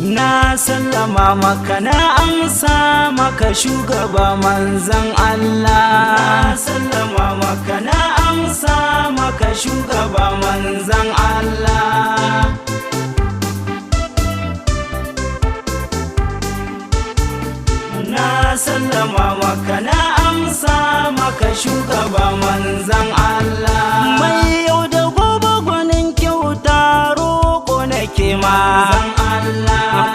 Na sallama maka na amsa maka shugaba manzan Allah. Na sallama maka na amsa maka shugaba manzan Allah. Na sallama maka na amsa maka shugaba manzan Allah. Mai yau da gobe gwanin kyauta roƙo nake ma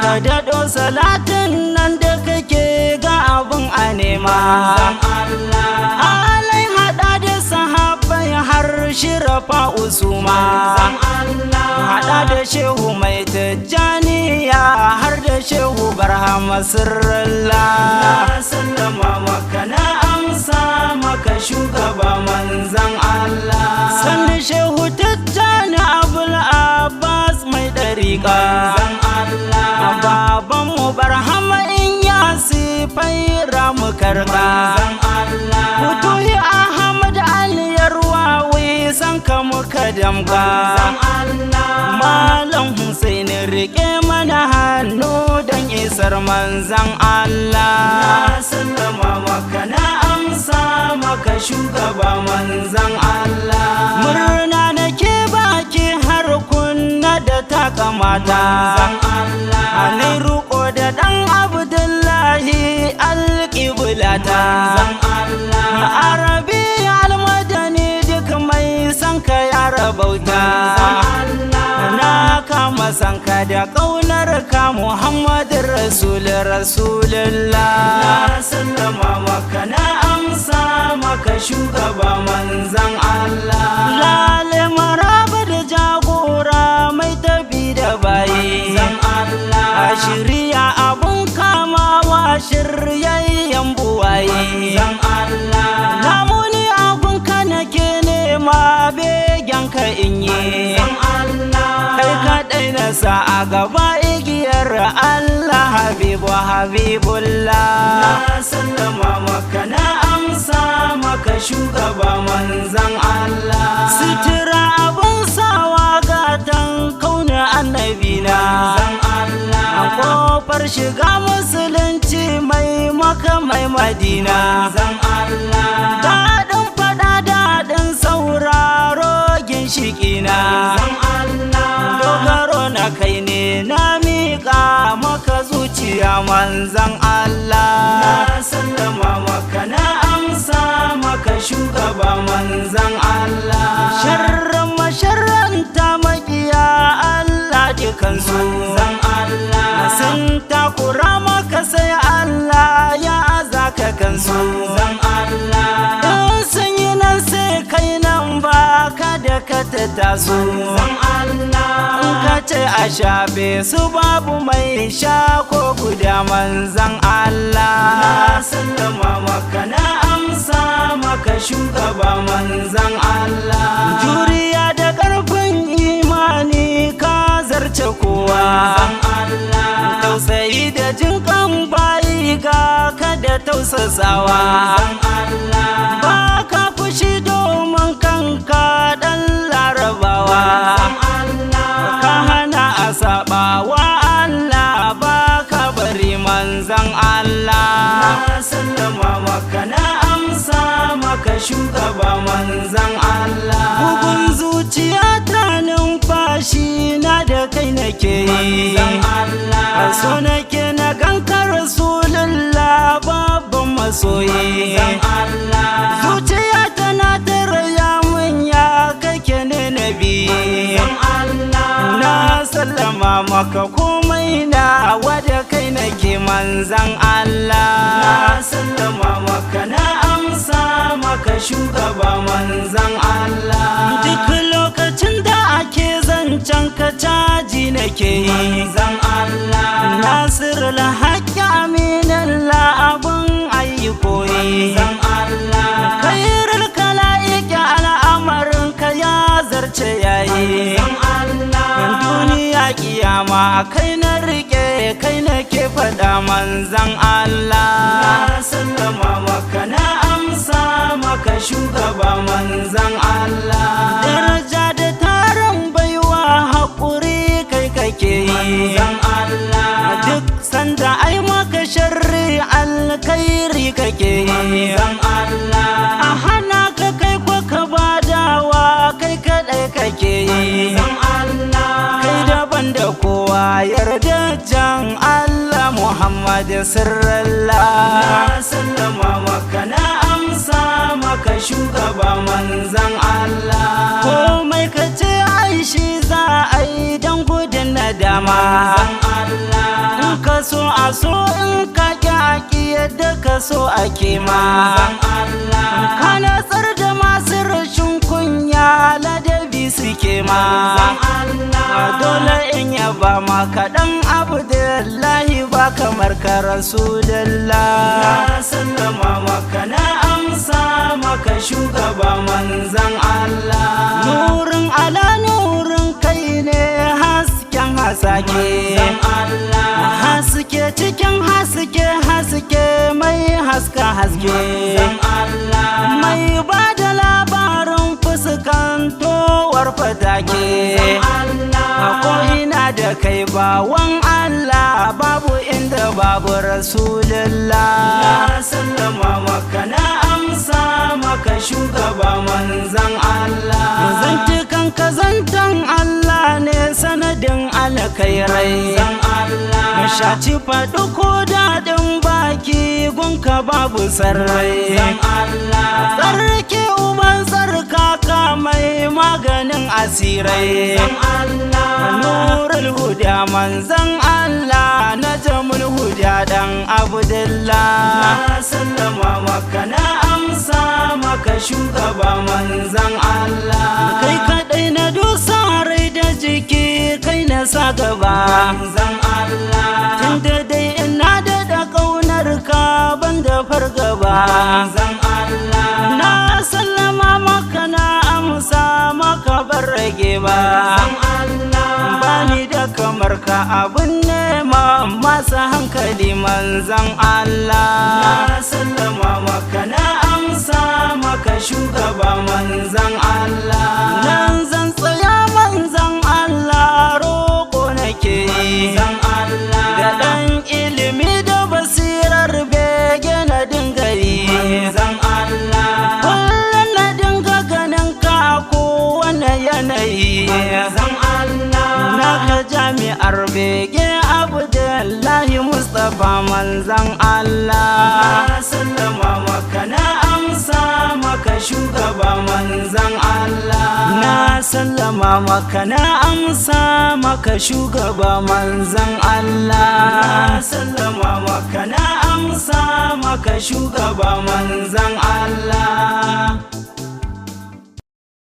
ka daɗo salatin nan da kake ga abin a nema. Alai haɗa da sahabbai har shirafa usuma, haɗa da shehu mai tijjaniya har da shehu barhama sirrallah. Na sallama maka na amsa maka shugaba manzan Allah. Sannan shehu tijjani abul abbas mai ɗariƙa, babanmu barhama in ya sifai ramu karɓa. Futuhi ahmad aliyar wawi san ka muka damga. Malam Hussein rike mana hannu don isar manzan Allah. Na sallama maka na amsa maka shugaba manzan Allah. Murna nake baki har kunna da ta kamata. Anai ruko da ɗan Abdullahi alƙibulata. Arabi almadani duk mai sanka ya rabauta. Na kama sanka da ƙaunar ka Muhammadin Rasulullah. Na sallama maka na amsa maka shugaba manzan Allah. Lale maraba da jagora mai tafi da bayi. A shirya abun kamawa shiryayyen buwaye. Lamuni abun ka nake nema begen ka in yi. Kai kaɗai na sa a gaba igiyar Allah habibu habibullah. Na sallama maka na amsa maka shugaba manzan Allah. Sutura abun sawa gatan kauna annabina. Kofar shiga musulunci mai maka mai madina. Daɗin faɗa daɗin sauraro ginshikina. Dogaro na kai ne na miƙa maka zuciya manzan Allah. Na sallama maka na amsa maka shugaba manzan Allah. Sharran masharranta maƙiya Allah dukansu. Sun takura maka sai Allah ya azaka kansu. In sun yi nan sai kai nan ba ka da ka tattasu. In ka ce a shafe su babu mai sha ko guda manzan Allah. Na sallama maka na amsa maka shugaba manzan Allah. Juriya da ƙarfin imani ka zarce kowa. Tausayi da jin kan bayi ga kada tausasawa. Ba ka fushi domin kanka ɗan larabawa. Ka hana a saɓawa Allah ba ka bari manzan Allah. Na sallama maka na amsa maka shugaba manzan Allah. Bugun zuciya ta numfashi na da kai nake yi. So nake na ganka Rasulullah babban masoyi. Zuciya tana taraya mun ya kake ne nabi. Na sallama maka komai na wada kai nake manzan Allah. Na sallama maka na amsa maka shugaba manzan Allah. Duk lokacin da ake zancen ka caji nake yi. Nasir al-Haqqi aminallah abun ayi koyi. kai na rike kai na ke faɗa manzan Allah. Na sallama maka na amsa maka shugaba manzan Allah. Daraja da tarin baiwa haƙuri kai kake yi manzan Allah. Duk sanda ai maka sharri alkhairi kake yi manzan Allah. A hana ka kai ko ka badawa kai kaɗai kake yi manzan Allah. Kai daban da kowa yarda jan Allah Muhammad sirrallah. Na sallama maka na amsa maka shugaba manzan Allah. Komai ka ce ai shi za a yi don gudun nadama manzan Allah. In ka so a so in ka ƙi yadda ka so ake ma manzan Allah. Ka natsar da masu rashin kunya ladabi suke ma manzan Allah. Dole in yaba maka dan Abdullahi ba kamar ka Rasulullah. Na sallama maka na amsa maka shugaba manzan Allah. Nurin ala nurin kai ne hasken hasake manzan Allah. Haske cikin haske haske mai haska haske manzan Allah. Mai ba da labarin fuskantowar fatake manzan Allah. Ko ina da kai bawan Allah babu inda babu Rasulullah. Na sallama maka na amsa maka shugaba manzan Allah. Zantukan ka zantan Allah ne sanadin alkhairai manzan Allah. Mashaci faɗi ko daɗin baki gunka babu sarrai manzan Allah. Tsarki uban tsarkaka mai maganin asirai manzan Allah. Nurul huda manzan Allah na jamul huda dan Abdullah. Na sallama maka na amsa maka shugaba manzan Allah. Kai kaɗai na dusa rai da jiki kai na sa gaba manzan Allah. Tunda dai ina da ƙaunar ka banda fargaba manzan Allah. Na sallama maka na amsa maka bar rage ba manzan Allah. Bani da kamar ka abun nema masu hankali manzan Allah. Na sallama maka na amsa maka shugaba manzan Allah. Nan zan tsaya manzan Allah roƙo nake yi manzan Allah. Da ɗan ilimi da basirar bege na dinga yi manzan Allah. Kullum na dinga ganin ka kowane yanayi manzan Allah. Naka jami'ar bege Abdullahi Mustapha manzan Allah. Na sallama maka na amsa maka shugaba manzan Allah. Na sallama maka na amsa maka shugaba manzan Allah. Na sallama maka na amsa maka shugaba manzan